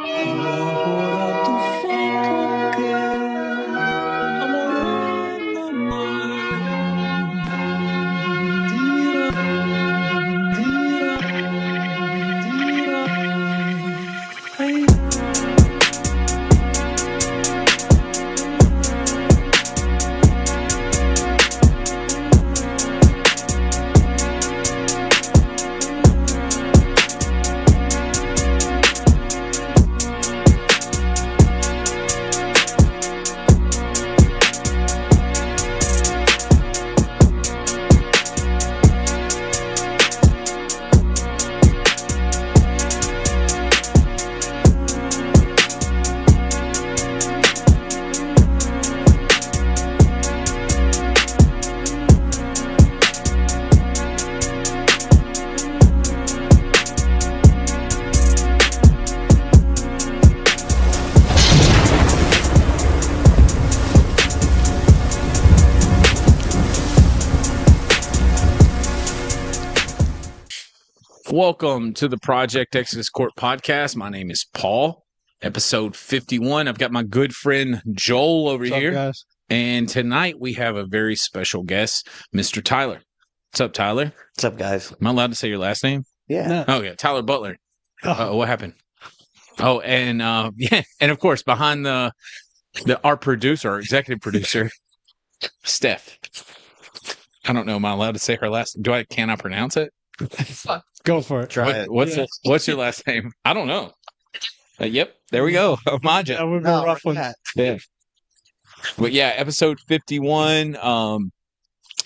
E agora tu feito que a morena mãe tira, tira, tira. Ai. Welcome to the Project Exodus Court podcast. My name is Paul, episode 51. I've got my good friend Joel over here. Guys? And tonight we have a very special guest, Mr. Tyler. What's up, Tyler? What's up, guys? Am I allowed to say your last name? Yeah. No. Oh, yeah, Tyler Butler. Oh. What happened? Oh, and yeah, and of course, behind our producer, our executive producer, Steph. I don't know. Am I allowed to say her last? Can I pronounce it? Go for it. Try it. What's your last name? I don't know. Yep, there we go. Maja. That would be a rough one. Yeah. But yeah, episode 51.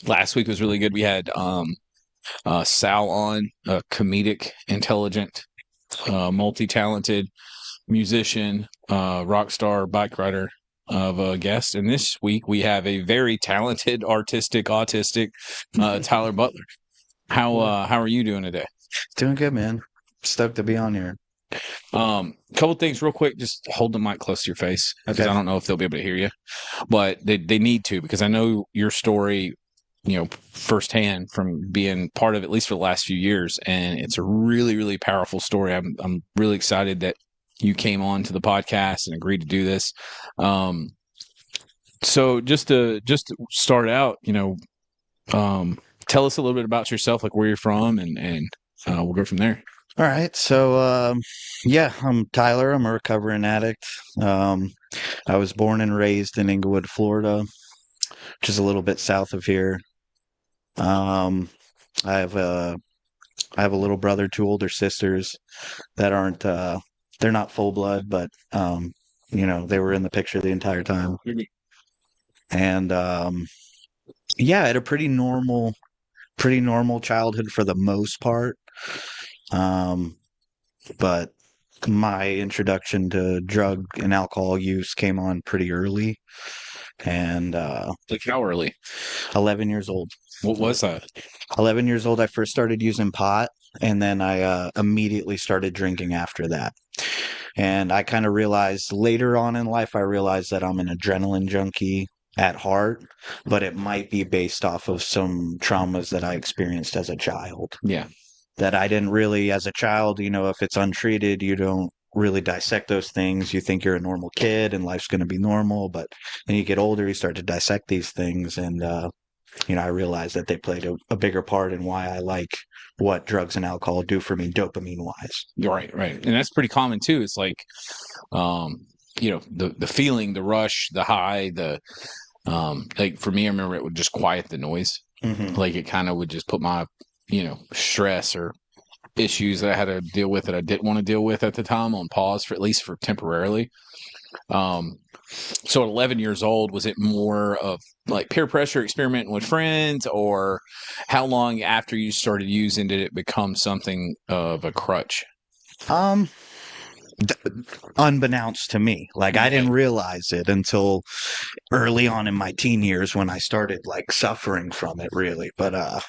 Last week was really good. We had Sal on, a comedic, intelligent, multi-talented musician, rock star, bike rider of a guest. And this week we have a very talented, artistic, autistic Tyler Butler. How are you doing today? Doing good, man. Stoked to be on here. Couple things real quick. Just hold the mic close to your face because Okay. I don't know if they'll be able to hear you, but they need to, because I know your story, firsthand from being part of it, at least for the last few years, and it's a really, really powerful story. I'm really excited that you came on to the podcast and agreed to do this. So just to start out, tell us a little bit about yourself, like where you're from, and we'll go from there. All right. So, yeah, I'm Tyler. I'm a recovering addict. I was born and raised in Inglewood, Florida, which is a little bit south of here. I have a little brother, two older sisters that aren't, they're not full blood, but, they were in the picture the entire time. And, yeah, I had a pretty normal childhood for the most part. But my introduction to drug and alcohol use came on pretty early, and Like how early? 11 years old. What was that? 11 years old, I first started using pot, and then I immediately started drinking after that. And I kind of realized later on in life, I realized that I'm an adrenaline junkie at heart, but it might be based off of some traumas that I experienced as a child. Yeah. That I didn't really, as a child, if it's untreated, you don't really dissect those things. You think you're a normal kid and life's going to be normal, but then you get older, you start to dissect these things. And, I realized that they played a bigger part in why I like what drugs and alcohol do for me dopamine wise. Right. And that's pretty common too. It's like, the feeling, the rush, the high, like for me, I remember it would just quiet the noise. Mm-hmm. Like it kind of would just put my, stress or issues that I had to deal with that I didn't want to deal with at the time on pause, for at least for temporarily. So at 11 years old, was it more of like peer pressure, experimenting with friends, or how long after you started using did it become something of a crutch? Unbeknownst to me, like I didn't realize it until early on in my teen years when I started like suffering from it really. But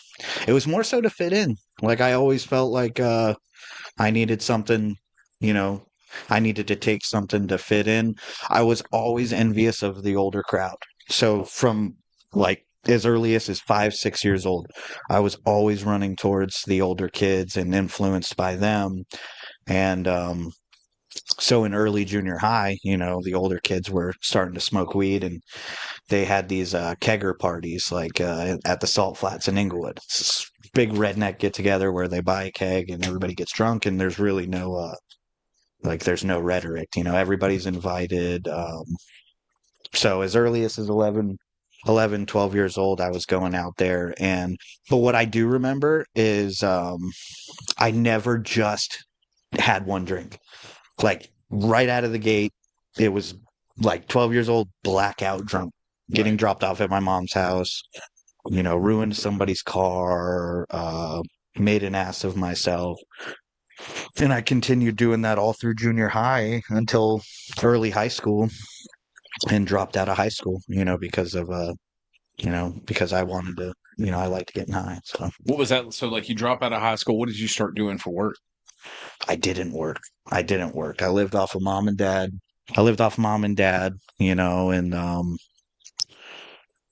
it was more so to fit in. Like I always felt like I needed something, I needed to take something to fit in. I was always envious of the older crowd. So from like as early as 5, 6 years old, I was always running towards the older kids and influenced by them. And So in early junior high, the older kids were starting to smoke weed, and they had these kegger parties like at the Salt Flats in Inglewood. It's this big redneck get together where they buy a keg and everybody gets drunk, and there's really no there's no rhetoric. Everybody's invited. So as early as 11, 12 years old, I was going out there, but what I do remember is I never just had one drink. Like right out of the gate, it was like 12 years old, blackout drunk, getting dropped off at my mom's house, ruined somebody's car, made an ass of myself. And I continued doing that all through junior high until early high school, and dropped out of high school, because of, because I wanted to, I liked getting high. So What was that? So, like, you drop out of high school. What did you start doing for work? I didn't work. I lived off of mom and dad.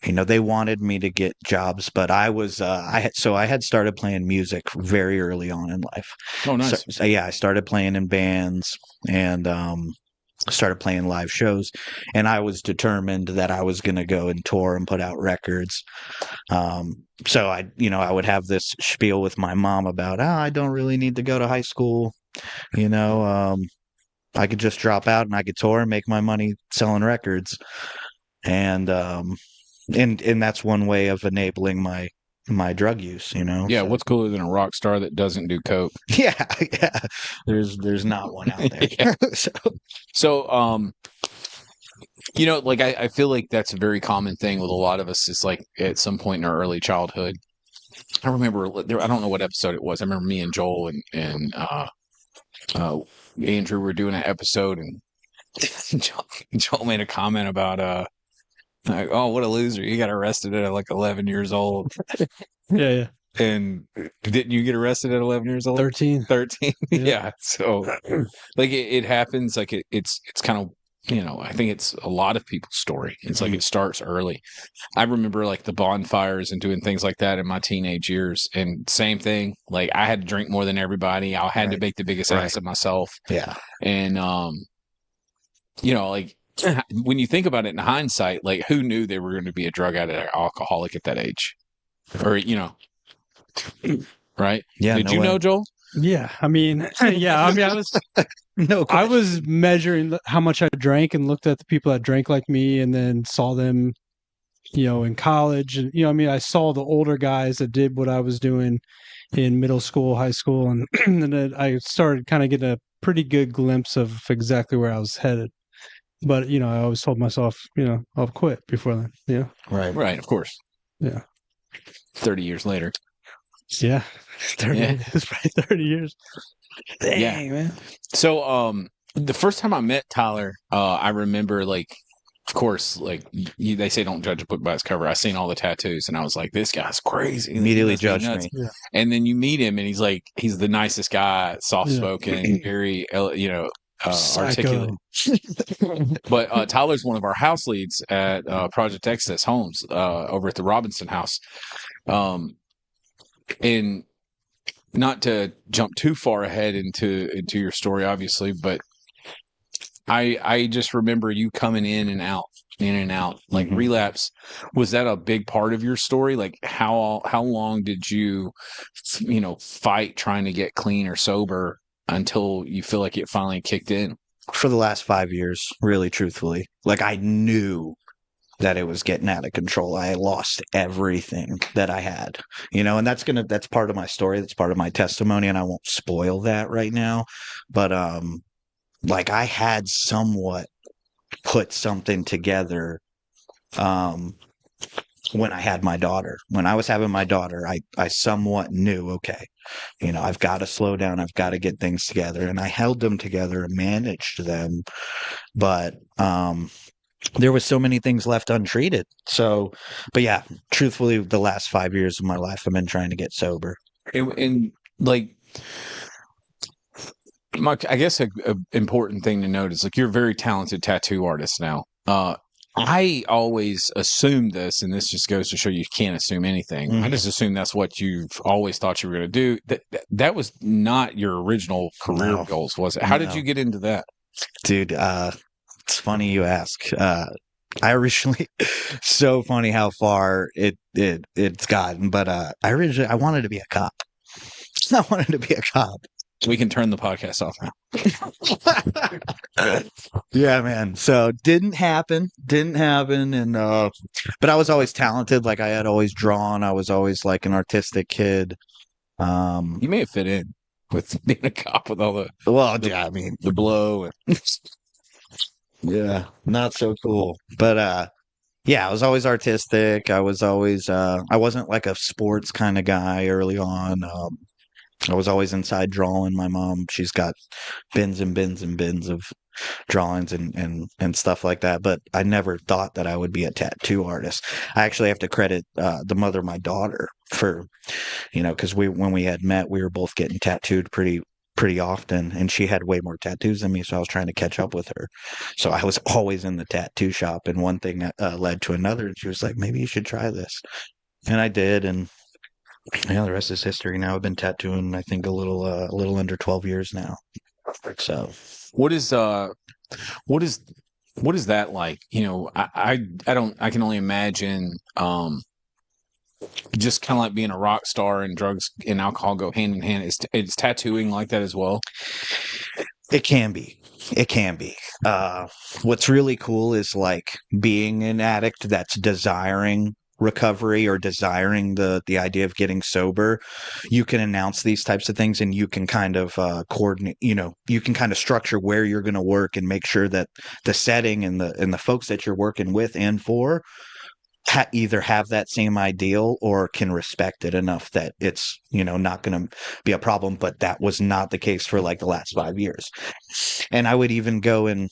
And they wanted me to get jobs, but I had started playing music very early on in life. Oh, nice. So yeah, I started playing in bands and started playing live shows, and I was determined that I was going to go and tour and put out records. So I would have this spiel with my mom about, I don't really need to go to high school. I could just drop out and I could tour and make my money selling records. And that's one way of enabling my drug use, Yeah, So, what's cooler than a rock star that doesn't do coke? yeah. There's not one out there. Yeah. So, So, like I feel like that's a very common thing with a lot of us. Is like at some point in our early childhood. I remember I don't know what episode it was. I remember me and Joel and Andrew were doing an episode, and Joel made a comment about like, oh, what a loser! You got arrested at like 11 years old. Yeah. And didn't you get arrested at 11 years old? 13. 13. Yeah. Yeah. So like it happens. Like it's kind of, I think it's a lot of people's story. It's like it starts early. I remember like the bonfires and doing things like that in my teenage years, and same thing. Like I had to drink more than everybody. I had to make the biggest ass of myself. Yeah. And like when you think about it in hindsight, like who knew they were going to be a drug addict or alcoholic at that age? Or right? Yeah. Did you know, Joel? Yeah. I mean, I was No I question. was measuring how much I drank and looked at the people that drank like me, and then saw them, in college. And I saw the older guys that did what I was doing in middle school, high school, and and then I started kind of getting a pretty good glimpse of exactly where I was headed. But I always told myself, I'll quit before then. Yeah. Right, of course. Yeah. 30 years later. Yeah. 30 Yeah. It's probably 30 years. Dang, man. So the first time I met Tyler, I remember like, of course, like they say don't judge a book by its cover. I seen all the tattoos and I was like, this guy's crazy. Immediately He must be judged nuts. me. Yeah. And then you meet him and he's the nicest guy, soft spoken, very articulate. But Tyler's one of our house leads at Project Access Homes over at the Robinson House. And not to jump too far ahead into your story, obviously, but I just remember you coming in and out. Like relapse, was that a big part of your story? Like how long did you fight trying to get clean or sober until you feel like it finally kicked in? For the last 5 years, really, truthfully. Like I knew that it was getting out of control. I lost everything that I had, and that's part of my story. That's part of my testimony, and I won't spoil that right now. But like I had somewhat put something together when I had my daughter. When I was having my daughter, I somewhat knew, okay, I've got to slow down. I've got to get things together. And I held them together and managed them. But there was so many things left untreated. So, but yeah, truthfully, the last 5 years of my life, I've been trying to get sober. And like, I guess a important thing to note is like you're a very talented tattoo artist now. I always assumed this, and this just goes to show you can't assume anything. I just assumed that's what you've always thought you were going to do. That was not your original career No. goals, was it? How did No. you get into that? Dude, it's funny you ask. I originally, so funny how far it's gotten, but I wanted to be a cop. I wanted to be a cop. We can turn the podcast off now. Yeah, man. So didn't happen, and but I was always talented. Like I had always drawn. I was always like an artistic kid. You may have fit in with being a cop with all Well, yeah, I mean, the blow. yeah, not so cool. But yeah, I was always artistic. I was always I wasn't like a sports kind of guy early on. I was always inside drawing. My mom, she's got bins and bins and bins of drawings and stuff like that. But I never thought that I would be a tattoo artist. I actually have to credit the mother of my daughter for, because when we had met, we were both getting tattooed pretty often, and she had way more tattoos than me, so I was trying to catch up with her. So I was always in the tattoo shop, and one thing led to another, and she was like, maybe you should try this. And I did, and yeah, the rest is history. Now I've been tattooing, I think, a little under 12 years now. So What is what is what is that like? I can only imagine just kind of like being a rock star, and drugs and alcohol go hand in hand. Is tattooing like that as well? it can be. It can be. What's really cool is like being an addict that's desiring recovery or desiring the idea of getting sober. You can announce these types of things, and you can kind of coordinate. You can kind of structure where you're going to work and make sure that the setting and the folks that you're working with and for either have that same ideal or can respect it enough that it's not going to be a problem. But that was not the case for like the last 5 years. And I would even go and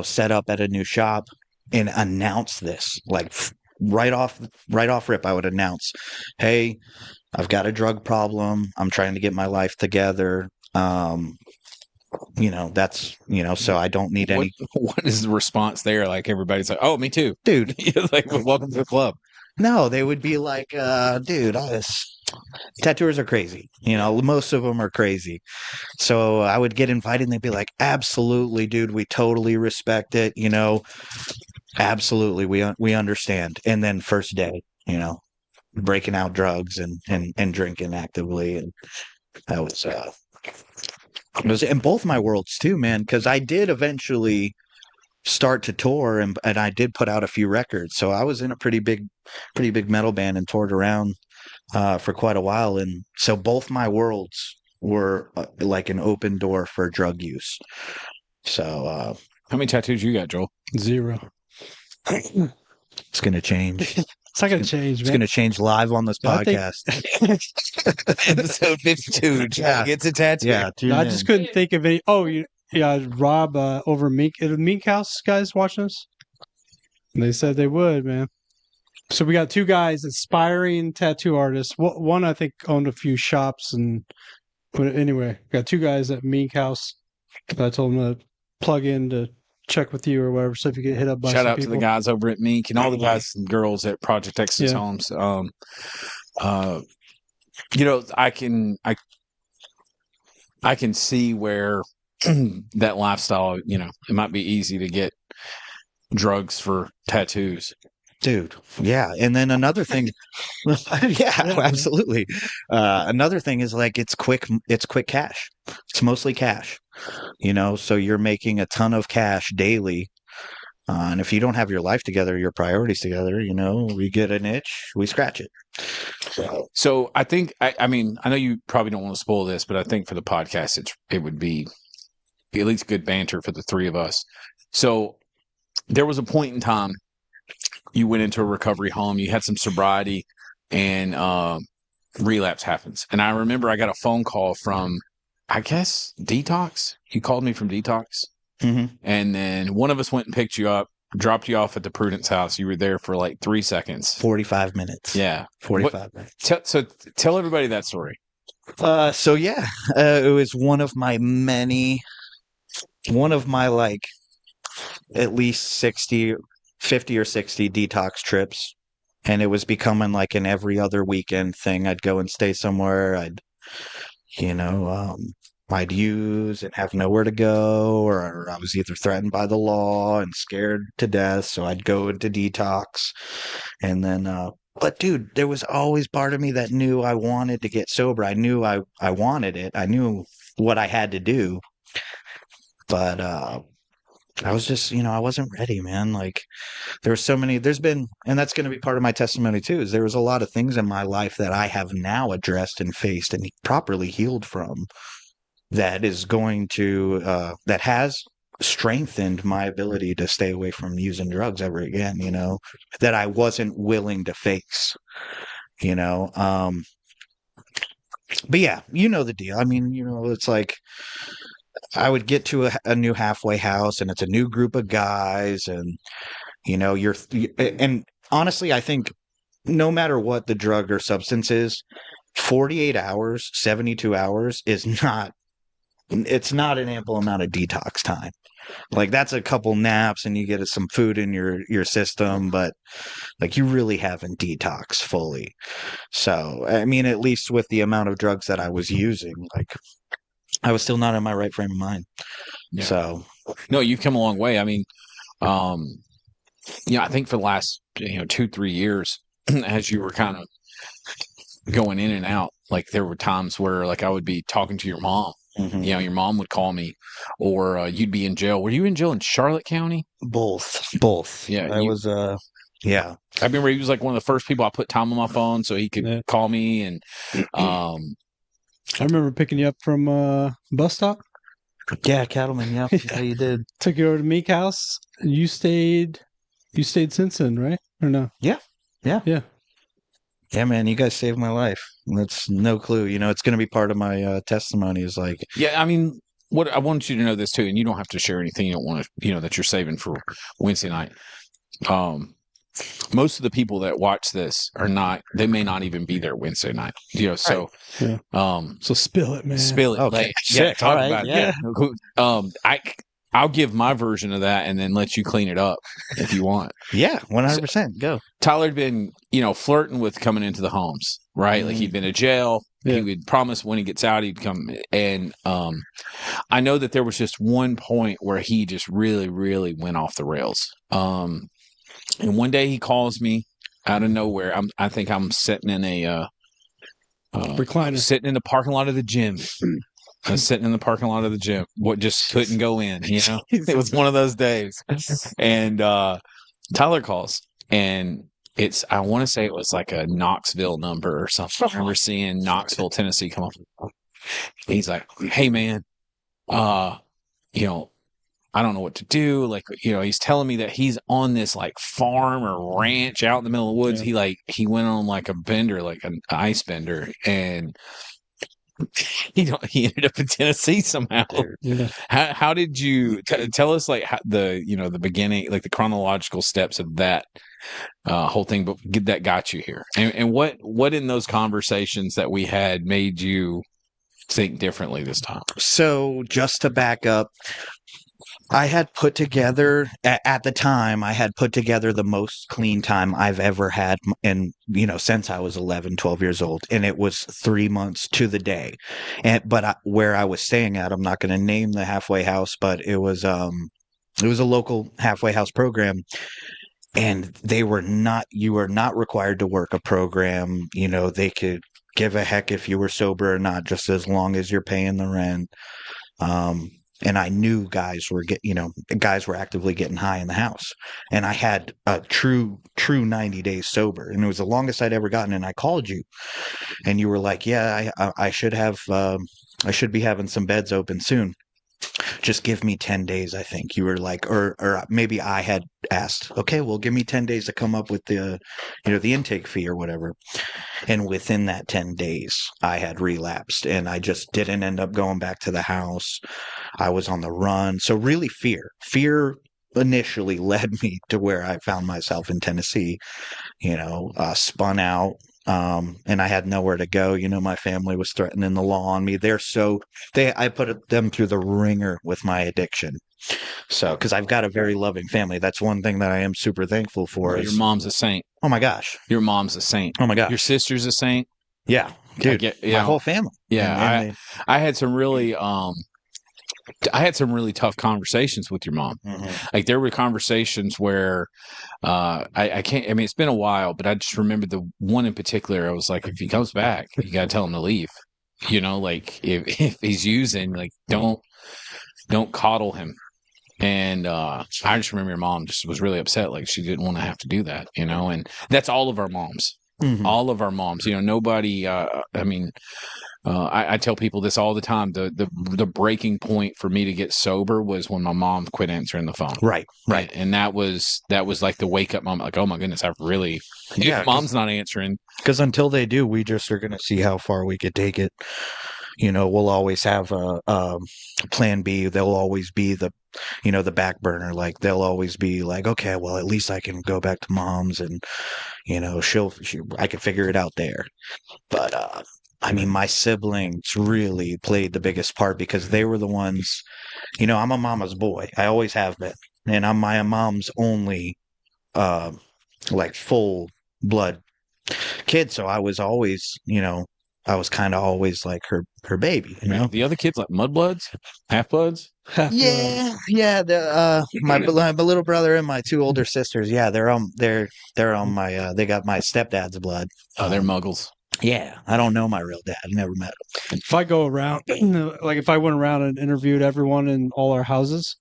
set up at a new shop and announce this like right off rip. I would announce, hey, I've got a drug problem, I'm trying to get my life together. That's so I don't need any. What is the response there? Like everybody's like, "Oh, me too, Dude. Like, welcome to the club. No, they would be like, dude, tattooers are crazy. Most of them are crazy. So I would get invited, and they'd be like, absolutely, dude, we totally respect it. Absolutely, we understand. And then first day, breaking out drugs and drinking actively, and that was it was in both my worlds too, man. Because I did eventually start to tour, and I did put out a few records. So I was in a pretty big metal band and toured around for quite a while. And so both my worlds were like an open door for drug use. So How many tattoos you got, Joel? 0. it's going to change. It's not going to change, It's man. going to change live on this I think- podcast. Episode 52. Yeah. Gets a tattoo. Yeah, tune I in. just couldn't think of any. Oh, yeah, Rob over Mink House guys watching us. And they said they would, man. So we got 2 guys, aspiring tattoo artists. One I think owned a few shops, but anyway, got 2 guys at Mink House. I told them to plug in to check with you or whatever. So if you get hit up by Shout some out people. to the guys over at Mink and all the guys and girls at Project Texas Yeah. Homes. I can see where that lifestyle, it might be easy to get drugs for tattoos. Dude, yeah. And then another thing, yeah, absolutely. Another thing is like it's quick cash. It's mostly cash, so you're making a ton of cash daily. And if you don't have your life together, your priorities together, we get an itch, we scratch it. So I think, I mean, I know you probably don't want to spoil this, but I think for the podcast, it would be at least good banter for the 3 of us. So there was a point in time you went into a recovery home, you had some sobriety, and relapse happens. And I remember I got a phone call from, I guess, Detox. You called me from Detox. Mm-hmm. And then one of us went and picked you up, dropped you off at the Prudence house. You were there for like 3 seconds. 45 minutes. Yeah. 45 minutes. So tell everybody that story. So yeah, it was one of my like at least 50 or 60 detox trips. And it was becoming like an every other weekend thing. I'd go and stay somewhere. You know, I'd use and have nowhere to go, or I was either threatened by the law and scared to death. So I'd go into detox. And then, but dude, there was always part of me that knew I wanted to get sober. I knew I wanted it. I knew what I had to do. But, I was just, I wasn't ready, man. Like, there were so many, and that's going to be part of my testimony too, is there was a lot of things in my life that I have now addressed and faced and properly healed from that is going to, that has strengthened my ability to stay away from using drugs ever again, that I wasn't willing to face, you know. But yeah, you know the deal. I mean, it's like I would get to a new halfway house and it's a new group of guys and and honestly, I think no matter what the drug or substance is, 48 hours, 72 hours it's not an ample amount of detox time. Like that's a couple naps and you get some food in your system, but like you really haven't detoxed fully. So, I mean, at least with the amount of drugs that I was using, like I was still not in my right frame of mind. Yeah. So, no, you've come a long way. I mean, I think for the last 2-3 years, as you were kind of going in and out, like there were times where like I would be talking to your mom. mhm. Your mom would call me, or you'd be in jail. Were you in jail in Charlotte County? Both. Yeah, I was, yeah. I remember he was like one of the first people I put time on my phone so he could call me. And I remember picking you up from bus stop. Yeah, Cattleman. Yeah, yeah, you did. Took you over to Meek House. And you stayed since then, right? Or no? Yeah. Yeah. Man, you guys saved my life. That's no clue. It's going to be part of my testimony. Is like, yeah, I mean, what I want you to know this too, and you don't have to share anything you don't want to, that you're saving for Wednesday night. Most of the people that watch this they may not even be there Wednesday night. So right. Yeah. So spill it, man. Spill it. Okay. Like, yeah, talk All right, about yeah. it. I'll give my version of that and then let you clean it up if you want. Yeah, 100%. Go. Tyler had been, flirting with coming into the homes, right? Like he'd been in jail. Yeah. He would promise when he gets out, he'd come. And I know that there was just one point where he just really, really went off the rails. And one day he calls me out of nowhere. I think I'm sitting in a recliner, sitting in the parking lot of the gym. I was sitting in the parking lot of the gym. What just couldn't go in, It was one of those days. And Tyler calls, and I want to say it was like a Knoxville number or something. I remember seeing Knoxville, Tennessee come up. He's like, "Hey man, I don't know what to do." Like, he's telling me that he's on this like farm or ranch out in the middle of the woods. Yeah. He went on like a bender, like an ice bender, and he ended up in Tennessee somehow. Yeah. How did you tell us like the beginning, like the chronological steps of that whole thing, but that got you here, and what in those conversations that we had made you think differently this time? So just to back up, I had put together at the time, I had put together the most clean time I've ever had since I was 11, 12 years old. And it was 3 months to the day. But where I was staying at, I'm not going to name the halfway house, but it was a local halfway house program. And you were not required to work a program. They could give a heck if you were sober or not, just as long as you're paying the rent. And I knew guys were actively getting high in the house, and I had a true 90 days sober, and it was the longest I'd ever gotten. And I called you, and you were like, "Yeah, I should be having some beds open soon. Just give me 10 days." I think you were like, or maybe I had asked, "Okay, well, give me 10 days to come up with the intake fee or whatever." And within that 10 days, I had relapsed, and I just didn't end up going back to the house. I was on the run. So really fear initially led me to where I found myself in Tennessee, spun out, And I had nowhere to go. My family was threatening the law on me. I put them through the ringer with my addiction. So, because I've got a very loving family. That's one thing that I am super thankful for. Well, your mom's a saint. Oh my gosh. Your mom's a saint. Oh my Your gosh. sister's a saint. Yeah, dude. My whole family. Yeah, And I had some really tough conversations with your mom. Mhm. Like there were conversations where I can't. I mean, it's been a while, but I just remember the one in particular. I was like, if he comes back, you gotta tell him to leave. Like if he's using, like don't coddle him. And I just remember your mom just was really upset, like she didn't want to have to do that. And that's all of our moms. Mhm. All of our moms. Nobody. I mean, I tell people this all the time. The breaking point for me to get sober was when my mom quit answering the phone. Right. And that was like the wake up moment. Like, oh my goodness, I've really. Yeah, If mom's not answering. Because until they do, we just are going to see how far we could take it. We'll always have a plan B. They'll always be the back burner. Like they'll always be like, okay, well, at least I can go back to mom's and, I can figure it out there. But, I mean, my siblings really played the biggest part because they were the ones, I'm a mama's boy. I always have been. And I'm my mom's only, uh, like full blood kid. So I was always, I was kind of always like her baby, The other kids like mudbloods, half bloods. Yeah. My little brother and my two older sisters. Yeah, they're on my. They got my stepdad's blood. Oh, they're muggles. Yeah, I don't know my real dad. Never met him. If I go around, like if I went around and interviewed everyone in all our houses,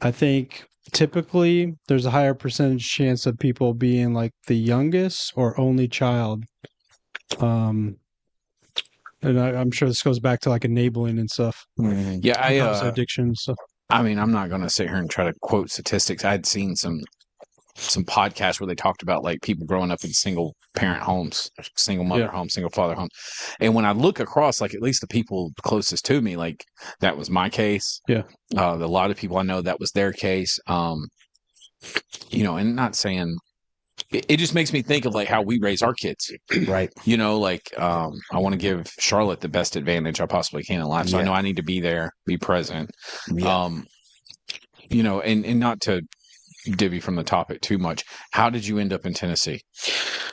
I think typically there's a higher percentage chance of people being like the youngest or only child. And I'm sure this goes back to like enabling and stuff. Yeah, Addiction and stuff. I mean, I'm not going to sit here and try to quote statistics. I had seen some podcasts where they talked about like people growing up in single parent homes, single mother homes, single father homes. And when I look across, like at least the people closest to me, like that was my case. Yeah. A lot of people I know that was their case. And not saying it just makes me think of like how we raise our kids. Right. I want to give Charlotte the best advantage I possibly can in life. So I know I need to be there, be present. Yeah. And not to divvy from the topic too much. How did you end up in Tennessee?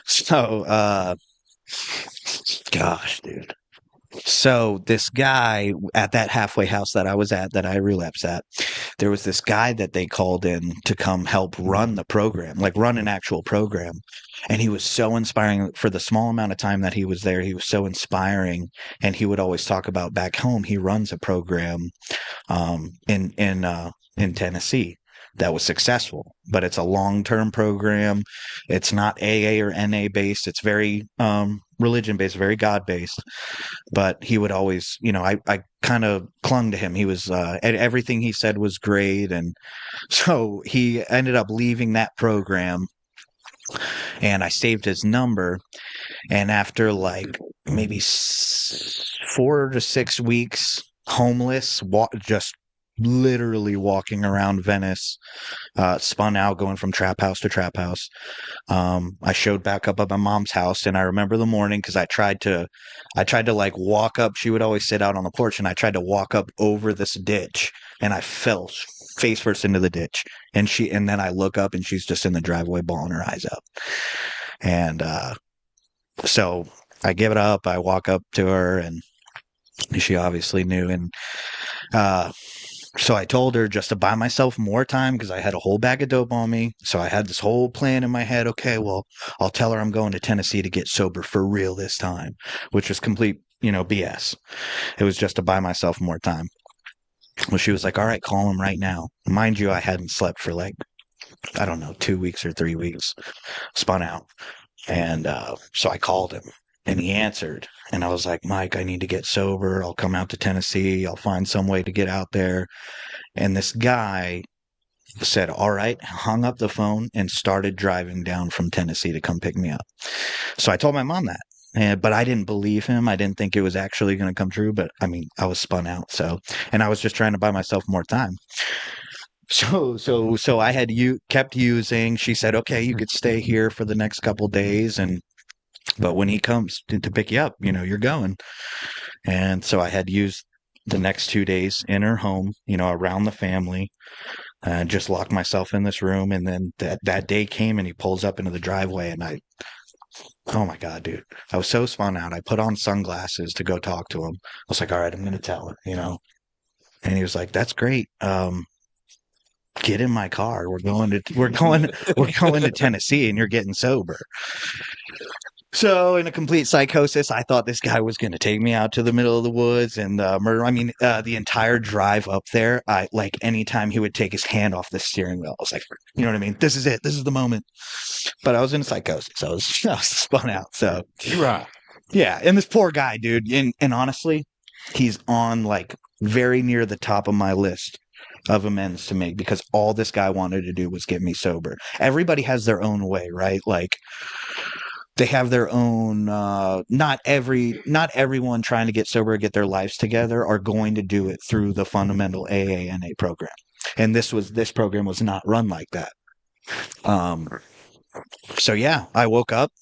So, gosh, dude. So this guy at that halfway house that I was at, that I relapsed at, there was this guy that they called in to come help run the program, like run an actual program. And he was so inspiring for the small amount of time that he was there. He was so inspiring. And he would always talk about back home. He runs a program in Tennessee that was successful, but it's a long-term program. It's not AA or NA based. It's very religion based, very God based. But he would always, I kind of clung to him. He was everything he said was great, and so he ended up leaving that program. And I saved his number, and after like maybe 4 to 6 weeks, homeless, just literally walking around Venice, spun out, going from trap house to trap house. I showed back up at my mom's house, and I remember the morning because I tried to like walk up. She would always sit out on the porch, and I tried to walk up over this ditch, and I fell face first into the ditch. And then I look up, and she's just in the driveway bawling her eyes out. And so I give it up. I walk up to her, and she obviously knew. And so I told her just to buy myself more time because I had a whole bag of dope on me. So I had this whole plan in my head. Okay, well, I'll tell her I'm going to Tennessee to get sober for real this time, which was complete, BS. It was just to buy myself more time. Well, she was like, all right, call him right now. Mind you, I hadn't slept for like, I don't know, 2 weeks or 3 weeks, spun out. And so I called him. And he answered, and I was like, Mike, I need to get sober. I'll come out to Tennessee. I'll find some way to get out there. And this guy said, all right, hung up the phone and started driving down from Tennessee to come pick me up. So I told my mom that. But I didn't believe him. I didn't think it was actually going to come true. But I mean, I was spun out. And I was just trying to buy myself more time. So I had kept using. She said, okay, you could stay here for the next couple days and But when he comes to pick you up, you're going. And so I had used the next 2 days in her home, around the family, and just locked myself in this room. And then that day came and he pulls up into the driveway and oh my God, dude, I was so spun out. I put on sunglasses to go talk to him. I was like, all right, I'm going to tell her. And he was like, that's great. Get in my car. We're going to Tennessee and you're getting sober. So in a complete psychosis, I thought this guy was going to take me out to the middle of the woods and murder. I mean, the entire drive up there, anytime he would take his hand off the steering wheel, I was like, you know what I mean? This is it. This is the moment. But I was in a psychosis. I was spun out. So Right. yeah. And this poor guy, dude. And honestly, he's on very near the top of my list of amends to make because all this guy wanted to do was get me sober. Everybody has their own way, right? Like they have their own not everyone trying to get sober, get their lives together are going to do it through the fundamental AANA program. And this program was not run like that. So yeah, I woke up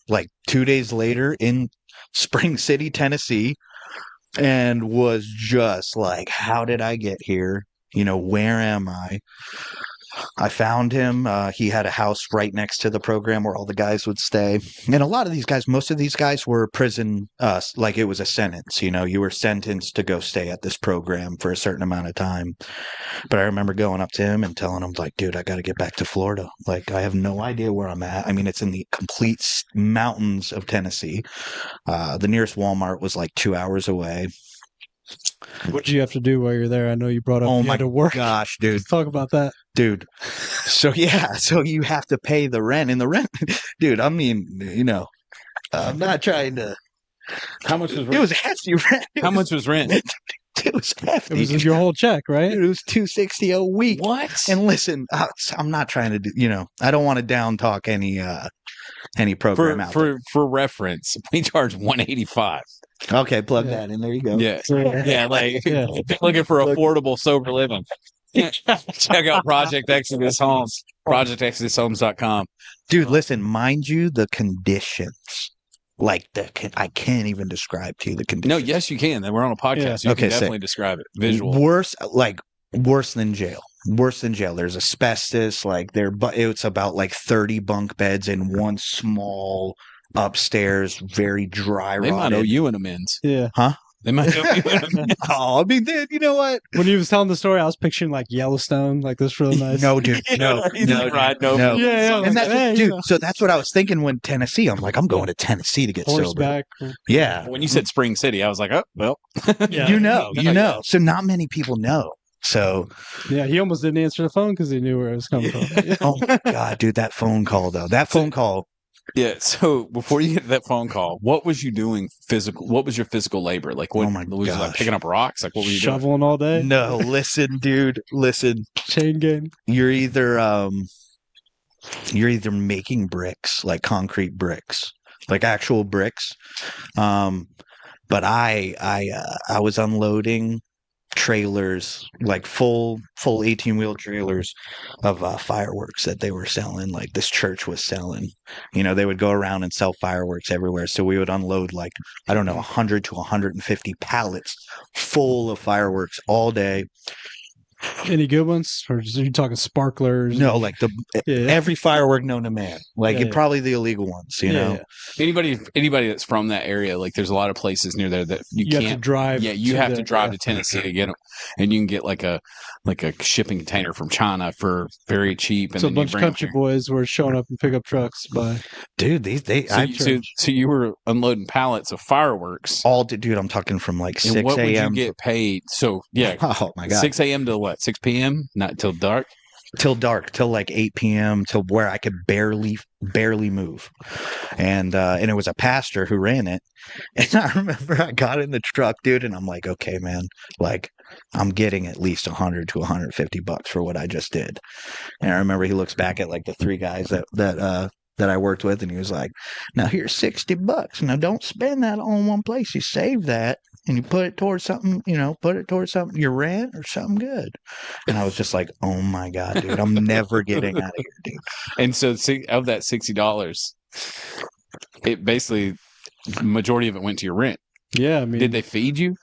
2 days later in Spring City, Tennessee, and was just like, how did I get here? Where am I? I found him. He had a house right next to the program where all the guys would stay. And a lot of these guys, most of these guys were prison, like it was a sentence. You were sentenced to go stay at this program for a certain amount of time. But I remember going up to him and telling him, dude, I got to get back to Florida. I have no idea where I'm at. I mean, it's in the complete mountains of Tennessee. The nearest Walmart was 2 hours away. What did you have to do while you're there? I know you brought up you had to work. Gosh, dude. Let's talk about that. Dude. So you have to pay the rent. And the rent, dude, I mean, I'm not trying to. How much was rent? It was hefty rent. How much was rent? It was hefty. It was your whole check, right? Dude, it was $260 a week. What? And listen, I'm not trying to do, I don't want to down talk any program out there. For reference, we charge $185. Okay, plug that in. There you go. Yeah. Looking for affordable sober living. Check out Project Exodus Homes, projectexodushomes.com. Dude, listen, mind you, the conditions, I can't even describe to you the conditions. No, yes, you can. We're on a podcast. You can definitely describe it. Visual. Worse than jail. Worse than jail. There's asbestos. It's about 30 bunk beds in one small upstairs, very dry. They might owe you an amends. Yeah. Huh? They might owe you an amends. Oh, I mean, dude, you know what? When he was telling the story, I was picturing Yellowstone, this real nice. No, dude, no. Yeah. And that's dude. So that's what I was thinking when Tennessee. I'm like, I'm going to Tennessee to get horseback. sober. Yeah. When you said Spring City, I was like, oh well. Yeah. You know. So not many people know. So yeah, he almost didn't answer the phone because he knew where it was coming from. Oh my God, dude, that phone call though. Yeah. So before you get that phone call, what was you doing physical? What was your physical labor? What Oh my was it, gosh. picking up rocks? What were you doing? Shoveling all day? No, listen, dude. Listen. Chain gang. You're either making bricks, concrete bricks, actual bricks. But I was unloading trailers, full 18-wheel trailers of fireworks that they were selling, this church was selling. They would go around and sell fireworks everywhere, so we would unload 100 to 150 pallets full of fireworks all day. Any good ones? Or are you talking sparklers? No, every firework known to man. Probably the illegal ones, you know. Anybody that's from that area, there's a lot of places near there that you can't have to drive. Yeah, you have to drive to Tennessee to get them, and you can get a shipping container from China for very cheap. And so then a bunch of country boys were showing up and pick up trucks by. Dude, so you were unloading pallets of fireworks. Dude, I'm talking from 6 and a.m. what would you get paid? So yeah, oh my God, 6 a.m. to what? 6 p.m. Not till dark. Till 8 p.m. till where I could barely move, and it was a pastor who ran it. And I remember I got in the truck, dude, and I'm like, okay, man, I'm getting at least 100 to 150 bucks for what I just did. And I remember he looks back at the three guys that I worked with, and he was like, now here's 60 bucks. Now don't spend that on one place. You save that and you put it towards something, your rent or something good. And I was just like, oh my God, dude, I'm never getting out of here, dude. And so of that $60, it basically majority of it went to your rent. Yeah, I mean, Did they feed you?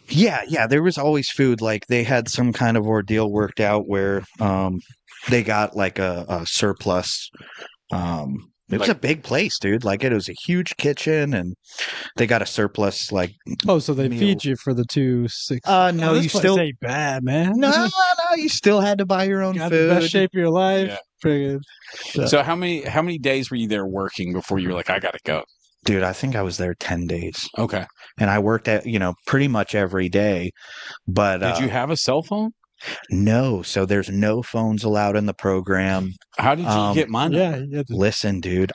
Yeah, there was always food. Like they had some kind of ordeal worked out where they got like a surplus. It was a big place, dude. Like it was a huge kitchen, and they got a surplus like oh, so they meal. feed you for the 2 6. No, this you place still ain't bad, man. no, you still had to buy your own Got the best food. shape of your life. Yeah. Friggin'. So how many days were you there working before you were like, I gotta go? Dude, I think I was there 10 days. Okay. And I worked at, pretty much every day. But Did you have a cell phone? no, so there's no phones allowed in the program. How did you get my number? Yeah, yeah. Listen, dude,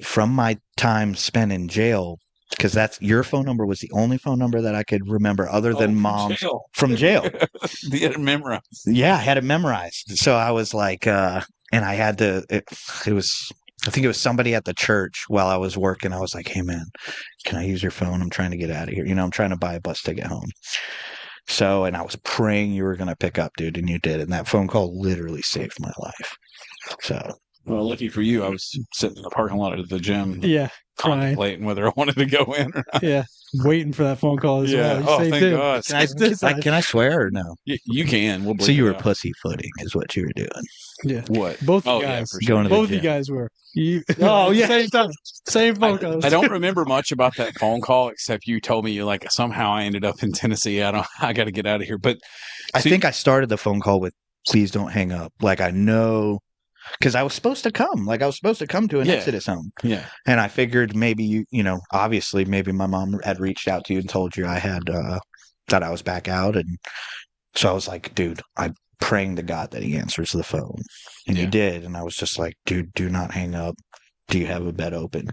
from my time spent in jail, because that's your phone number was the only phone number that I could remember other than mom's from jail. You had it memorized. Yeah, I had it memorized. So I was like, and I had to, it was, I think it was somebody at the church while I was working. I was like, hey, man, can I use your phone? I'm trying to get out of here. I'm trying to buy a bus ticket home. So, and I was praying you were going to pick up, dude, and you did. And that phone call literally saved my life. So, well, lucky for you, I was sitting in the parking lot at the gym, Yeah, crying. contemplating whether I wanted to go in or not. Yeah, waiting for that phone call as Yeah. well. You Oh, saved thank him. God. can I swear or no? You can. We'll So you were bleep it out. pussyfooting is what you were doing. Yeah, What? both you Oh, yeah, guys. for sure. Going to the Both you gym. guys were. Oh, yeah. Same time. Same phone calls. I don't remember much about that phone call except you told me you like somehow I ended up in Tennessee. I got to get out of here. But I think I started the phone call with please don't hang up. Like I know because I was supposed to come. Like I was supposed to come to an Yeah. Exodus home. yeah, And I figured maybe obviously maybe my mom had reached out to you and told you I had that I was back out. And so I was like, dude, I'm praying to God that he answers the phone. And he Yeah. did. And I was just like, dude, do not hang up. Do you have a bed open?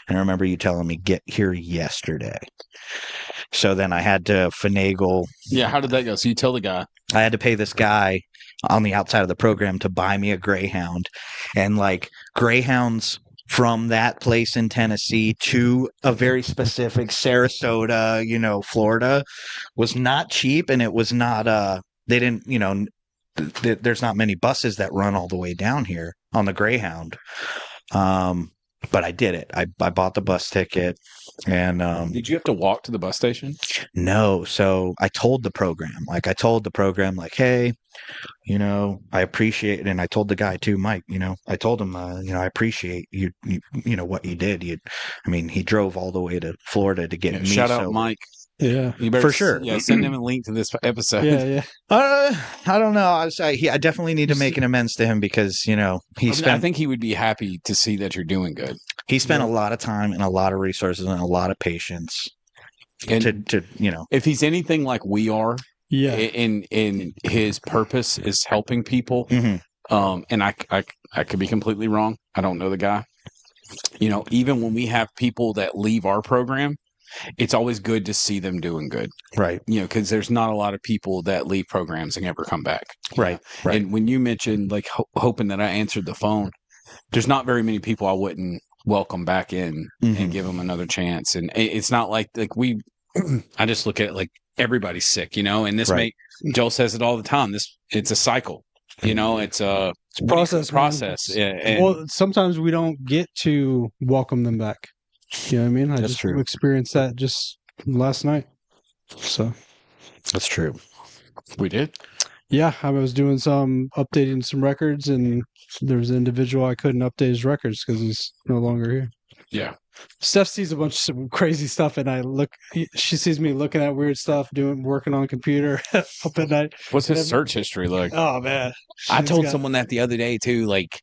And I remember you telling me get here yesterday. So then I had to finagle. yeah. How did that go? So you tell the guy. I had to pay this guy on the outside of the program to buy me a Greyhound. And like Greyhounds from that place in Tennessee to a very specific Sarasota, Florida was not cheap. And it was not, they didn't, there's not many buses that run all the way down here on the Greyhound. But I did it. I bought the bus ticket. And Did you have to walk to the bus station? no, so I told the program, like, hey, I appreciate it. And I told the guy too, Mike, I told him, I appreciate you what you did. He drove all the way to Florida to get me. Shout out Mike. Yeah, You better For sure. Yeah, send him a link to this episode. yeah. I don't know. I definitely need to make an amends to him because, I think he would be happy to see that you're doing good. he spent a lot of time and a lot of resources and a lot of patience And to if he's anything like we are, Yeah. in his purpose is helping people. Mhm. And I could be completely wrong. I don't know the guy. Even when we have people that leave our program, it's always good to see them doing good. Right. Because there's not a lot of people that leave programs and never come back. Right. Right. And when you mentioned like hoping that I answered the phone, there's not very many people I wouldn't welcome back in Mhm. and give them another chance. And it's not like we, I just look at it like everybody's sick, and this Right. Joel says it all the time. It's a cycle, it's a process. Man. Yeah. And Well, sometimes we don't get to welcome them back. You know what I mean? I That's just true. experienced that just last night. So That's true. we did. yeah, I was doing updating some records, and there was an individual I couldn't update his records because he's no longer here. Yeah. Steph sees a bunch of crazy stuff, and she sees me looking at weird stuff, working on computer up at night. What's his search history like? Oh man, I She's told got- someone that the other day too. Like,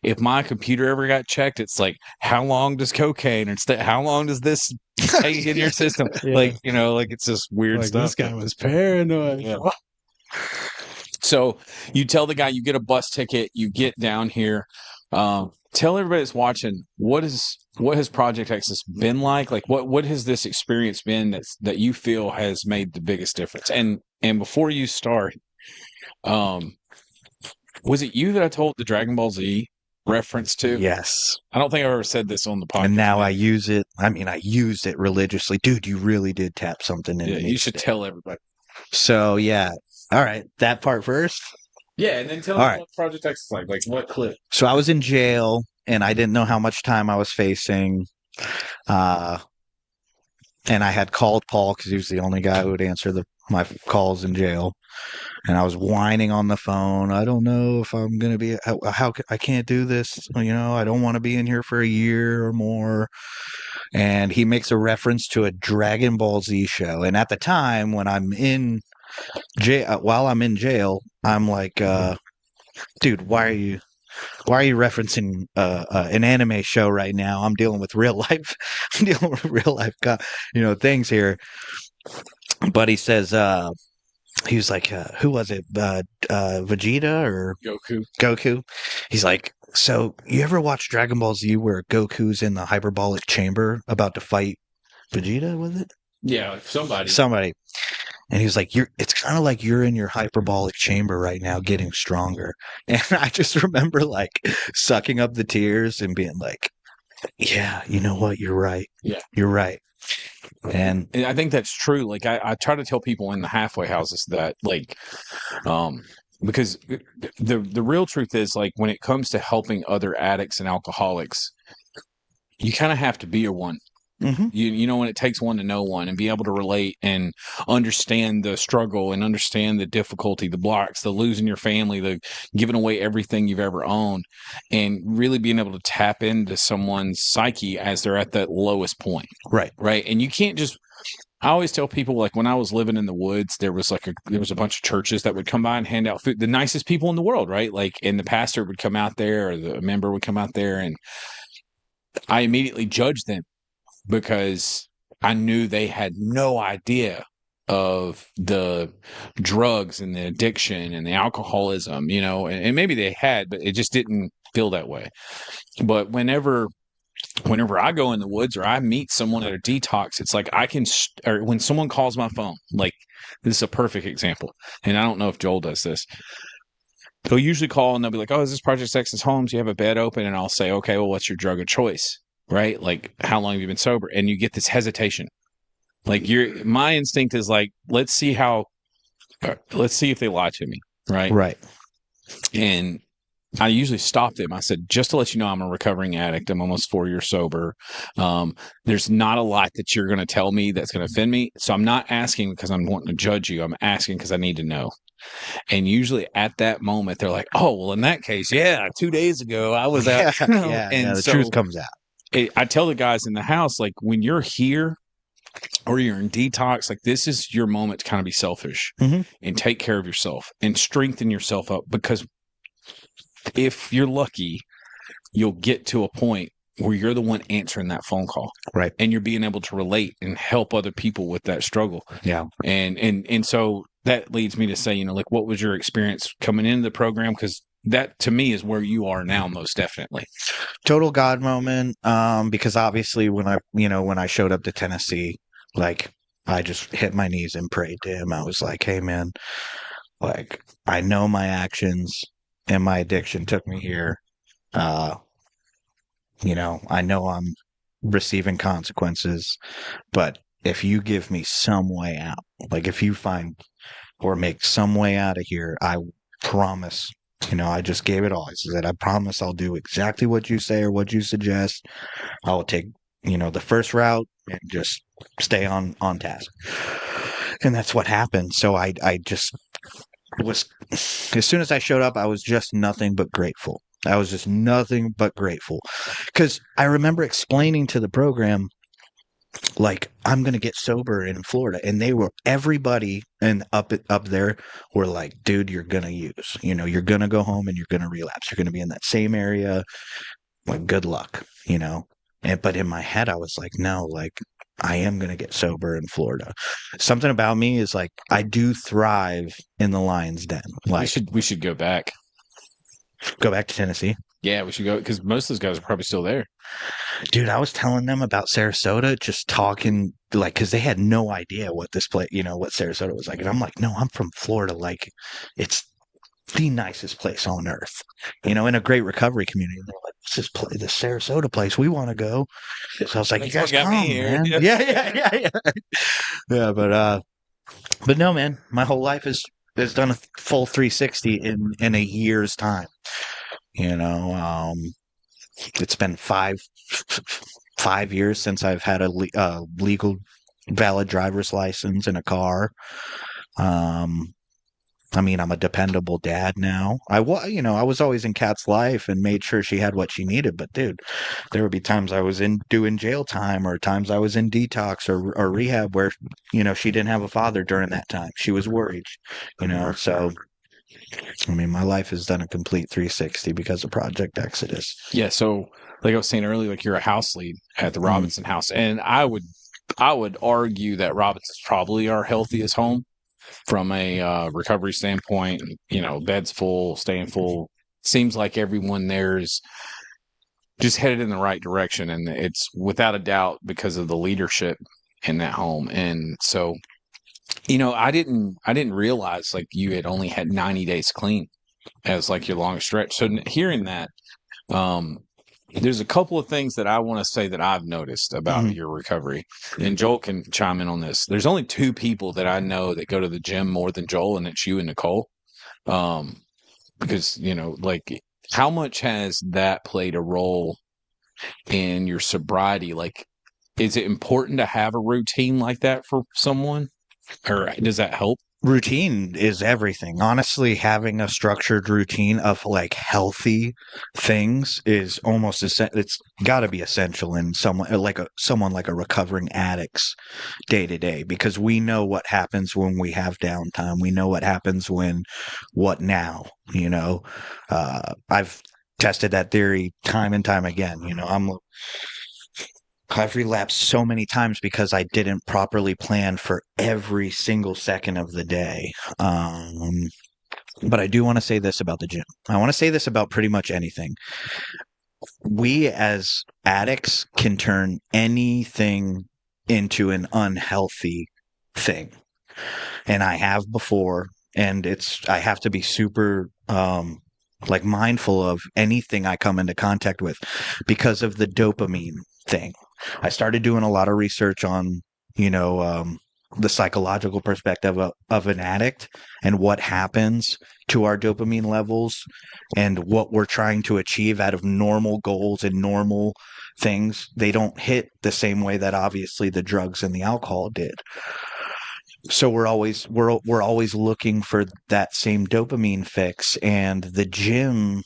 if my computer ever got checked, it's like, how long does cocaine or how long does this take in your system? Yeah. Like, it's just weird like, stuff. this guy was paranoid. Yeah. So you tell the guy you get a bus ticket, you get down here. Tell everybody that's watching what has Project Texas been like? Like what has this experience been that you feel has made the biggest difference? And before you start, was it you that I told the Dragon Ball Z reference to? Yes. I don't think I've ever said this on the podcast. And now I use it. I used it religiously. Dude, you really did tap something in yeah, me. you should tell everybody. So, yeah. All right. That part first. Yeah, and then tell All them right. what Project Texas is like what clip. So I was in jail and I didn't know how much time I was facing. Uh, and I had called Paul because he was the only guy who would answer my calls in jail. And I was whining on the phone. I don't know if I'm gonna be. I can't do this. I don't want to be in here for a year or more. And he makes a reference to a Dragon Ball Z show. And at the time, when I'm in jail, while I'm in jail, I'm like, dude, why are you referencing an anime show right now? I'm dealing with real life. I'm dealing with real life, things here. But he says, he was like, who was it? Vegeta or Goku. Goku? He's like, so you ever watch Dragon Ball Z where Goku's in the hyperbolic chamber about to fight Vegeta? Was it? Yeah, somebody. Somebody. And he was like, it's kind of like you're in your hyperbolic chamber right now, getting stronger. And I just remember like sucking up the tears and being like, yeah, you know what? You're right. Yeah. You're right. And I think that's true. Like I try to tell people in the halfway houses that like, because the real truth is like when it comes to helping other addicts and alcoholics, you kind of have to be a one. mhm. You know when it takes one to know one and be able to relate and understand the struggle and understand the difficulty, the blocks, the losing your family, the giving away everything you've ever owned, and really being able to tap into someone's psyche as they're at that lowest point. Right. Right. And you can't just I always tell people like when I was living in the woods, there was a bunch of churches that would come by and hand out food. The nicest people in the world, right? Like, and the pastor would come out there or the member would come out there, and I immediately judged them because I knew they had no idea of the drugs and the addiction and the alcoholism, and maybe they had, but it just didn't feel that way. But whenever I go in the woods or I meet someone at a detox, it's like or when someone calls my phone, like this is a perfect example. And I don't know if Joel does this. They'll usually call and they'll be like, oh, is this Project X's Homes? You have a bed open? And I'll say, okay, well, what's your drug of choice? Right? Like, how long have you been sober? And you get this hesitation. Like my instinct is like, let's see if they lie to me. Right. Right. And I usually stop them. I said, just to let you know, I'm a recovering addict. I'm almost 4 years sober. There's not a lot that you're going to tell me that's going to offend me. So I'm not asking because I'm wanting to judge you. I'm asking because I need to know. And usually at that moment, they're like, oh, well, in that case, yeah, 2 days ago, I was out. The truth comes out. I tell the guys in the house, like, when you're here or you're in detox, like, this is your moment to kind of be selfish and take care of yourself and strengthen yourself up, because if you're lucky, you'll get to a point where you're the one answering that phone call. Right. And you're being able to relate and help other people with that struggle. Yeah. And so that leads me to say, like, what was your experience coming into the program? Because that to me is where you are now, most definitely. Total God moment. Because obviously when I showed up to Tennessee, like I just hit my knees and prayed to him. I was like, hey man, like I know my actions and my addiction took me here. I know I'm receiving consequences, but if you give me some way out, like if you find or make some way out of here, I promise. I just gave it all. I said, I promise I'll do exactly what you say or what you suggest. I will take, the first route and just stay on task. And that's what happened. So I just was, as soon as I showed up, I was just nothing but grateful. I was just nothing but grateful. Because I remember explaining to the program, like, I'm going to get sober in Florida. And everybody and up there were like, dude, you're going to use, you're going to go home and you're going to relapse. You're going to be in that same area. Like, good luck, but in my head, I was like, no, like, I am going to get sober in Florida. Something about me is like, I do thrive in the lion's den. Like, we should go back. Go back to Tennessee. Yeah, we should go, because most of those guys are probably still there. Dude, I was telling them about Sarasota, just talking, like, because they had no idea what this place, what Sarasota was like. And I'm like, no, I'm from Florida. Like, it's the nicest place on earth, in a great recovery community. And they're like, this Sarasota place, we want to go. So I was like, That's you guys what got me come, here. man. Yeah. Yeah, but no, man, my whole life has done a full 360 in a year's time. It's been 5 years since I've had a legal, valid driver's license and a car. Um, I mean, I'm a dependable dad now. I was always in Kat's life and made sure she had what she needed. But dude, there would be times I was in doing jail time, or times I was in detox or rehab where, she didn't have a father during that time. She was worried, So, I mean, my life has done a complete 360 because of Project Exodus. Yeah. So, like I was saying earlier, like you're a house lead at the Robinson house, and I would argue that Robinson's probably our healthiest home from a recovery standpoint. Beds full, staying full. Seems like everyone there's just headed in the right direction, and it's without a doubt because of the leadership in that home. And so, I didn't realize like you had only had 90 days clean as like your longest stretch. So hearing that, um, there's a couple of things that I want to say that I've noticed about your recovery, and Joel can chime in on this. There's only two people that I know that go to the gym more than Joel, and it's you and Nicole. Because like, how much has that played a role in your sobriety? Like, is it important to have a routine like that for someone, or does that help? Routine is everything. Honestly, having a structured routine of like healthy things is almost essential. It's got to be essential in someone like a recovering addict's day to day, because we know what happens when we have downtime. We know what happens what now, I've tested that theory time and time again. I've relapsed so many times because I didn't properly plan for every single second of the day. But I do want to say this about the gym. I want to say this about pretty much anything. We as addicts can turn anything into an unhealthy thing. And I have before, and I have to be super like mindful of anything I come into contact with because of the dopamine thing. I started doing a lot of research on, the psychological perspective of an addict and what happens to our dopamine levels and what we're trying to achieve out of normal goals and normal things. They don't hit the same way that obviously the drugs and the alcohol did. So we're always looking for that same dopamine fix, and the gym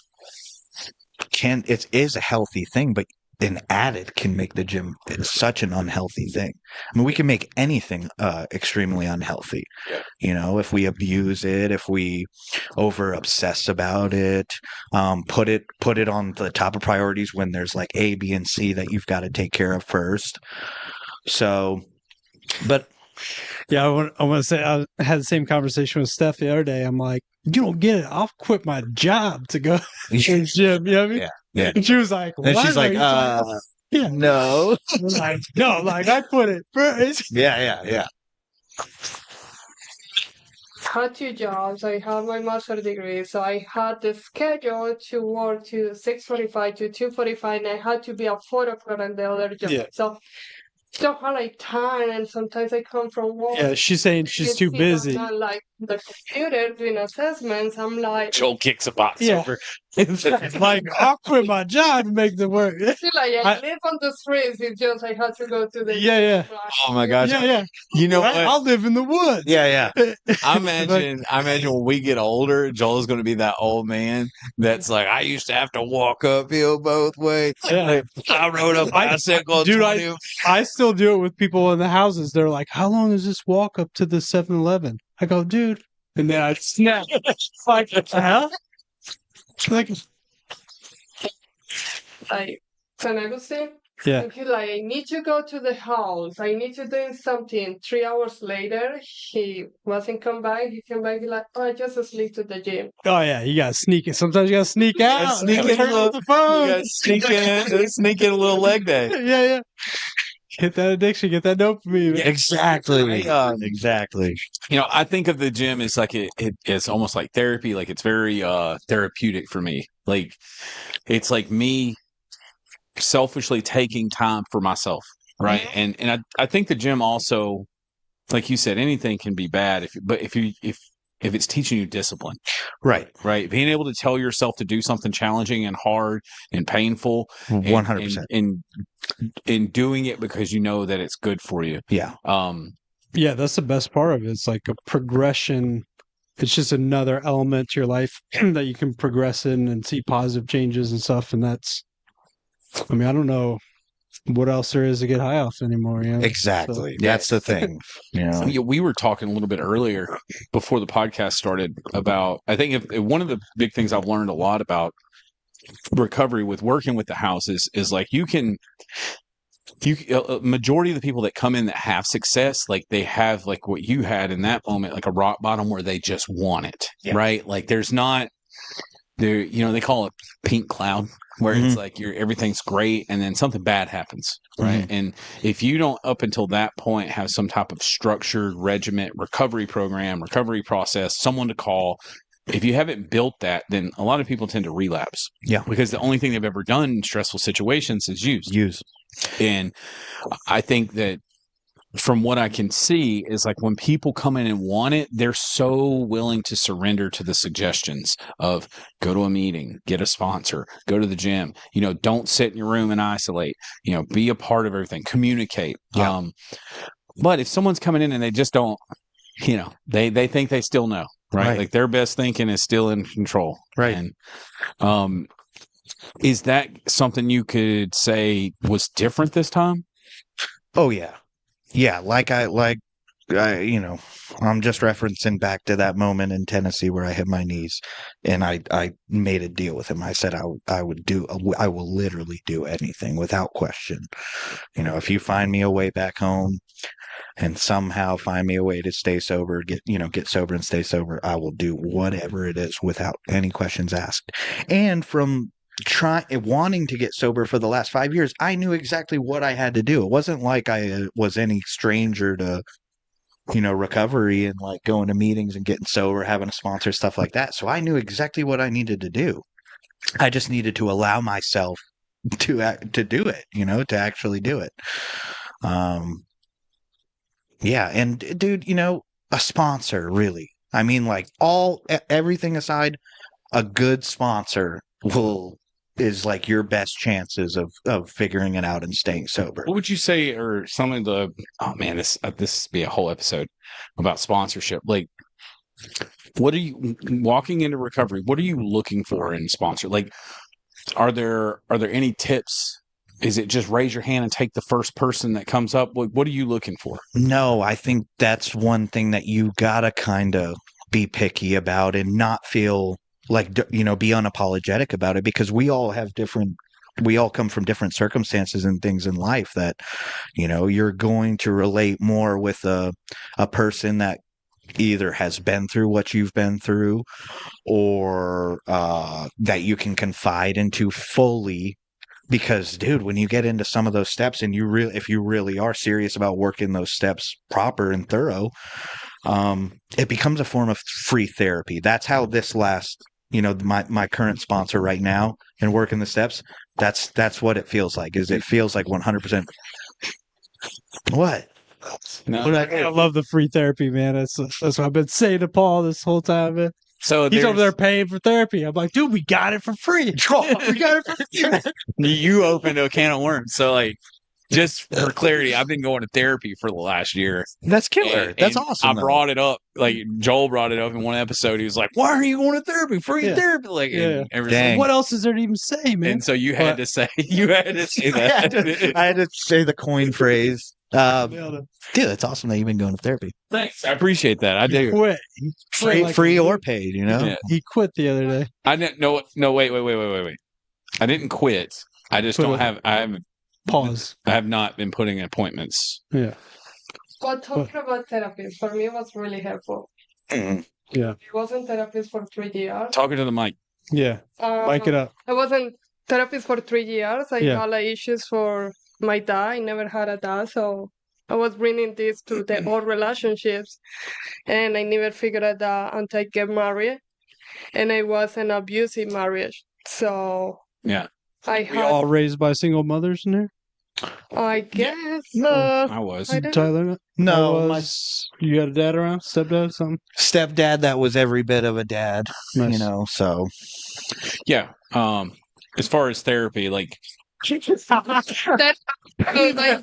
it is a healthy thing, but an addict can make the gym such an unhealthy thing. I mean, we can make anything extremely unhealthy. If we abuse it, if we over obsess about it, put it on the top of priorities when there's like A, B, and C that you've got to take care of first. So, but yeah, I want to say I had the same conversation with Steph the other day. I'm like, you don't get it. I'll quit my job to go to the gym. You know what I mean? Yeah. Yeah. And she was like, and what? she's like, yeah. no. Like, no, like I put it first. Yeah. Had two jobs. I had my master's degree, so I had the schedule to work to 6:45 to 2:45, and I had to be at 4 o'clock on the other job. Yeah. So don't have like time, and sometimes I come from work. Yeah, she's saying she's too busy. On like the computer doing assessments. I'm like, Joel kicks a box over. It's like I'll quit my job to make the work. feel like I live on the streets. It's just I had to go to the Yeah. Oh my gosh. Yeah. You know what? I'll live in the woods. Yeah. I imagine when we get older, Joel's going to be that old man that's like, I used to have to walk uphill both ways. Yeah. I rode a bicycle. Dude, I still do it with people in the houses. They're like, how long is this walk up to the 7-Eleven? I go, dude. And then I snap. Like, huh? Like, San Agustin. yeah. And he's like, I need to go to the house. I need to do something. 3 hours later, he wasn't come back. He came back. He's like, oh, I just sleep to the gym. Oh yeah, you gotta sneak it. Sometimes you gotta sneak out. Sneak in Turn off the phone. sneak in a little leg day. Yeah. Get that addiction. Get that dopamine. Yeah, exactly. Exactly. I think of the gym as like it's almost like therapy. Like it's very therapeutic for me. Like it's like me selfishly taking time for myself, right? Mhm. And I think the gym also, like you said, anything can be bad if if it's teaching you discipline, Right. right? Being able to tell yourself to do something challenging and hard and painful, 100%. and in doing it because you know that it's good for you. Yeah. Yeah, that's the best part of it. It's like a progression. It's just another element to your life that you can progress in and see positive changes and stuff. And that's, I mean, I don't know what else there is to get high off anymore. You know? Exactly. Yeah. That's the thing. Yeah, we were talking a little bit earlier before the podcast started about, I think if one of the big things I've learned a lot about recovery with working with the house is like majority of the people that come in that have success, like they have like what you had in that moment, like a rock bottom where they just want it, right? Like there's not there, they call it pink cloud, where it's like everything's great and then something bad happens, right? And if you don't up until that point have some type of structured regiment recovery program, recovery process, someone to call, if you haven't built that, then a lot of people tend to relapse. Yeah. Because the only thing they've ever done in stressful situations is use. And I think that from what I can see is like when people come in and want it, they're so willing to surrender to the suggestions of go to a meeting, get a sponsor, go to the gym, don't sit in your room and isolate, be a part of everything, communicate. Yeah. But if someone's coming in and they just don't, they think they still know, right? Like their best thinking is still in control. Right. And, is that something you could say was different this time? Oh yeah. Yeah. I'm just referencing back to that moment in Tennessee where I hit my knees and I made a deal with him. I said, I will literally do anything without question. If you find me a way back home and somehow find me a way to stay sober, get sober and stay sober, I will do whatever it is without any questions asked. And from wanting to get sober for the last 5 years, I knew exactly what I had to do. It wasn't like I was any stranger to, recovery and like going to meetings and getting sober, having a sponsor, stuff like that. So I knew exactly what I needed to do. I just needed to allow myself to do it, to actually do it. Yeah. And dude, a sponsor, really. I mean, like everything aside, a good sponsor is like your best chances of figuring it out and staying sober. What would you say are some of the, oh man, this would be a whole episode about sponsorship. Like, what are you walking into recovery? What are you looking for in sponsor? Like, are there any tips? Is it just raise your hand and take the first person that comes up? What are you looking for? No, I think that's one thing that you gotta kind of be picky about and not feel like, be unapologetic about it, because we all come from different circumstances and things in life that, you're going to relate more with a person that either has been through what you've been through or that you can confide into fully. Because, dude, when you get into some of those steps and if you really are serious about working those steps proper and thorough, it becomes a form of free therapy. That's how this last, my current sponsor right now and working the steps, that's what it feels like. It feels like 100%. What? No. I love the free therapy, man. That's what I've been saying to Paul this whole time, man. So he's over there paying for therapy. I'm like, dude, we got it for free. We got it for free. You opened a can of worms. So, like, just for clarity, I've been going to therapy for the last year. That's killer. That's awesome. I brought it up. Like, Joel brought it up in one episode. He was like, "Why are you going to therapy? Free therapy?" Like, Dang. What else is there to even say, man? And so you had to say that. I had to say the coin phrase. Dude, it's awesome that you've been going to therapy. Thanks. I appreciate that. I do. Quit. Free or paid, Yeah. He quit the other day. I didn't. No. Wait. I didn't quit. I just don't have. I haven't. Pause. I have not been putting appointments. Yeah. But talking about therapy, for me, it was really helpful. Mm-hmm. Yeah. I was in therapist for 3 years. Talking to the mic. Yeah. Mic it up. I was in therapist for 3 years. I Yeah. had like issues for my dad. I never had a dad, so I was bringing this to the old relationships, and I never figured it out until I get married, and I was an abusive marriage. So Yeah. I We had all raised by single mothers in here? I guess. No, I was. I don't know. Tyler, no, how my you got a dad around, stepdad, something? stepdad that was every bit of a dad, Nice. so Yeah. As far as therapy, like That's good.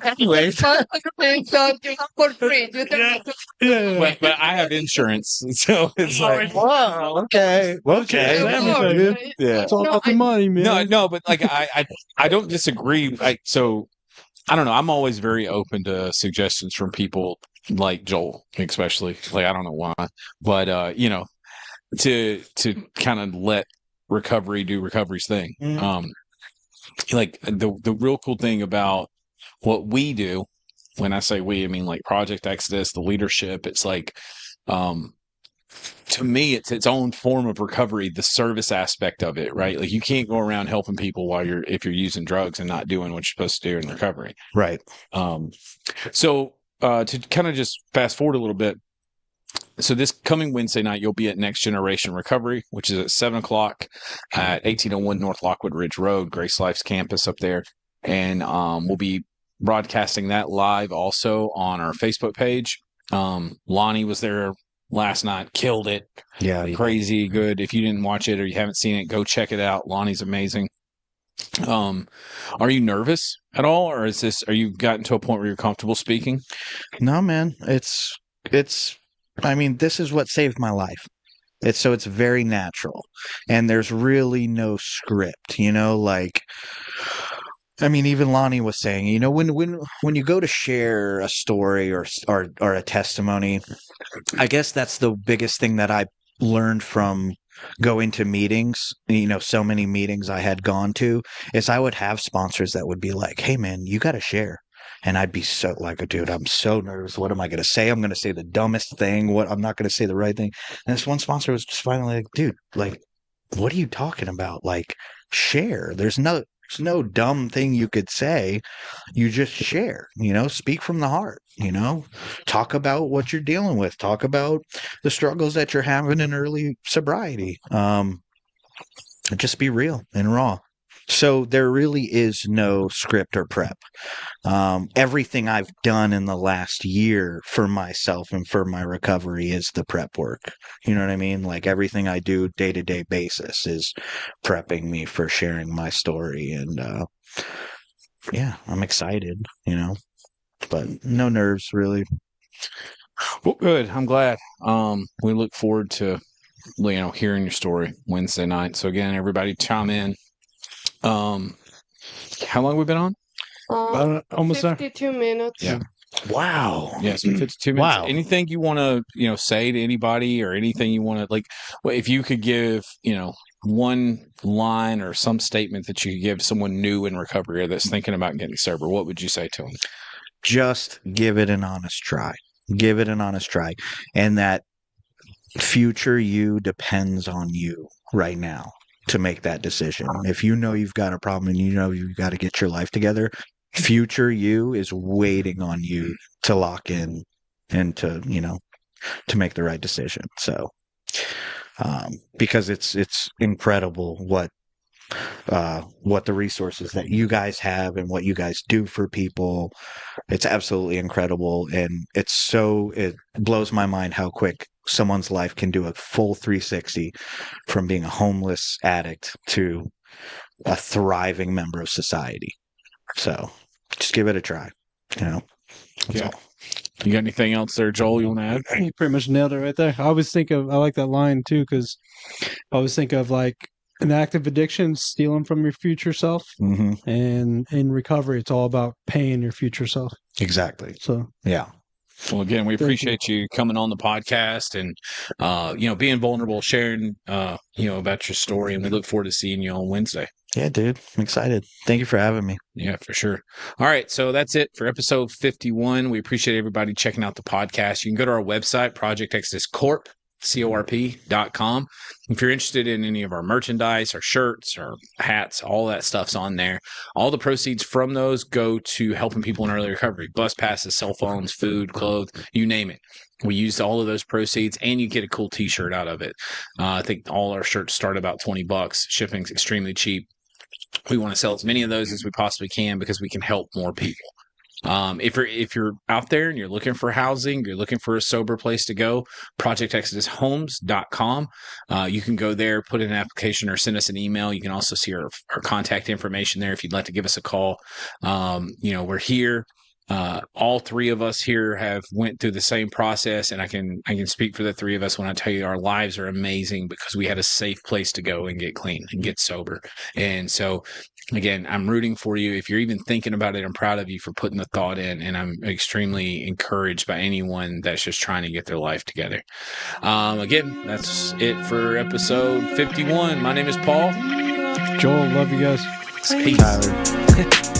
anyways. For free. You don't Yeah. but I have insurance, so it's like Wow, okay. It's everything, dude. yeah. It's all about the money, man. No, but like I don't disagree. So I don't know. I'm always very open to suggestions from people like Joel, especially. Like I don't know why, but to kind of let recovery do recovery's thing. Mhm. Like the real cool thing about what we do, when I say we, I mean like Project Exodus, the leadership. It's like, to me, it's its own form of recovery. The service aspect of it, right? Like you can't go around helping people if you're using drugs and not doing what you're supposed to do in recovery. Right. So to kind of just fast forward a little bit. So this coming Wednesday night, you'll be at Next Generation Recovery, which is at 7:00 at 1801 North Lockwood Ridge Road, Grace Life's campus up there. And we'll be broadcasting that live also on our Facebook page. Lonnie was there last night, killed it. Yeah. Crazy good. If you didn't watch it or you haven't seen it, go check it out. Lonnie's amazing. Are you nervous at all, or are you gotten to a point where you're comfortable speaking? No, man. It's. I mean, this is what saved my life. It's very natural, and there's really no script. Like. I mean, even Lonnie was saying, when you go to share a story or a testimony, I guess that's the biggest thing that I learned from going to meetings, so many meetings I had gone to, is I would have sponsors that would be like, "Hey man, you got to share." And I'd be so like, dude, I'm so nervous. What am I going to say? I'm going to say the dumbest thing. I'm not going to say the right thing. And this one sponsor was just finally like, dude, like, what are you talking about? Like, share. There's no dumb thing you could say. You just share, speak from the heart, talk about what you're dealing with, talk about the struggles that you're having in early sobriety. Just be real and raw. So there really is no script or prep. Everything I've done in the last year for myself and for my recovery is the prep work. You know what I mean? Like everything I do day to day basis is prepping me for sharing my story. And yeah, I'm excited, but no nerves really. Well, good. I'm glad. We look forward to hearing your story Wednesday night. So again, everybody chime in. How long have we been on? Almost there. 52 minutes. Yeah. Wow. Yes, 52 minutes. Wow. Anything you want to, say to anybody, or anything you want to if you could give, one line or some statement that you could give someone new in recovery or that's thinking about getting sober, what would you say to them? Just give it an honest try. Give it an honest try. And that future you depends on you right now to make that decision. If you know you've got a problem and you've got to get your life together, future you is waiting on you to lock in and to make the right decision. So, because it's incredible what the resources that you guys have and what you guys do for people. It's absolutely incredible. And it blows my mind how quick someone's life can do a full 360 from being a homeless addict to a thriving member of society. So just give it a try. That's all. You got anything else there, Joel, you want to add? You pretty much nailed it right there. I like that line too, because I always think of like an active addiction, stealing from your future self. Mm-hmm. And in recovery, it's all about paying your future self. Exactly. So, yeah. Well, again, we appreciate you coming on the podcast and, being vulnerable, sharing, about your story. And we look forward to seeing you on Wednesday. Yeah, dude. I'm excited. Thank you for having me. Yeah, for sure. All right. So that's it for episode 51. We appreciate everybody checking out the podcast. You can go to our website, Project Exodus Corp. corp.com. If you're interested in any of our merchandise, our shirts, our hats, all that stuff's on there. All the proceeds from those go to helping people in early recovery. Bus passes, cell phones, food, clothes, you name it. We used all of those proceeds, and you get a cool t-shirt out of it. I think all our shirts start about $20. Shipping's extremely cheap. We want to sell as many of those as we possibly can because we can help more people. If you're out there and you're looking for housing, you're looking for a sober place to go, projectexodushomes.com. You can go there, put in an application, or send us an email. You can also see our contact information there if you'd like to give us a call. We're here. All three of us here have went through the same process, and I can speak for the three of us when I tell you our lives are amazing because we had a safe place to go and get clean and get sober. And so, again, I'm rooting for you. If you're even thinking about it, I'm proud of you for putting the thought in, and I'm extremely encouraged by anyone that's just trying to get their life together. Again, that's it for episode 51. My name is Paul. Joel, love you guys. Peace. Tyler.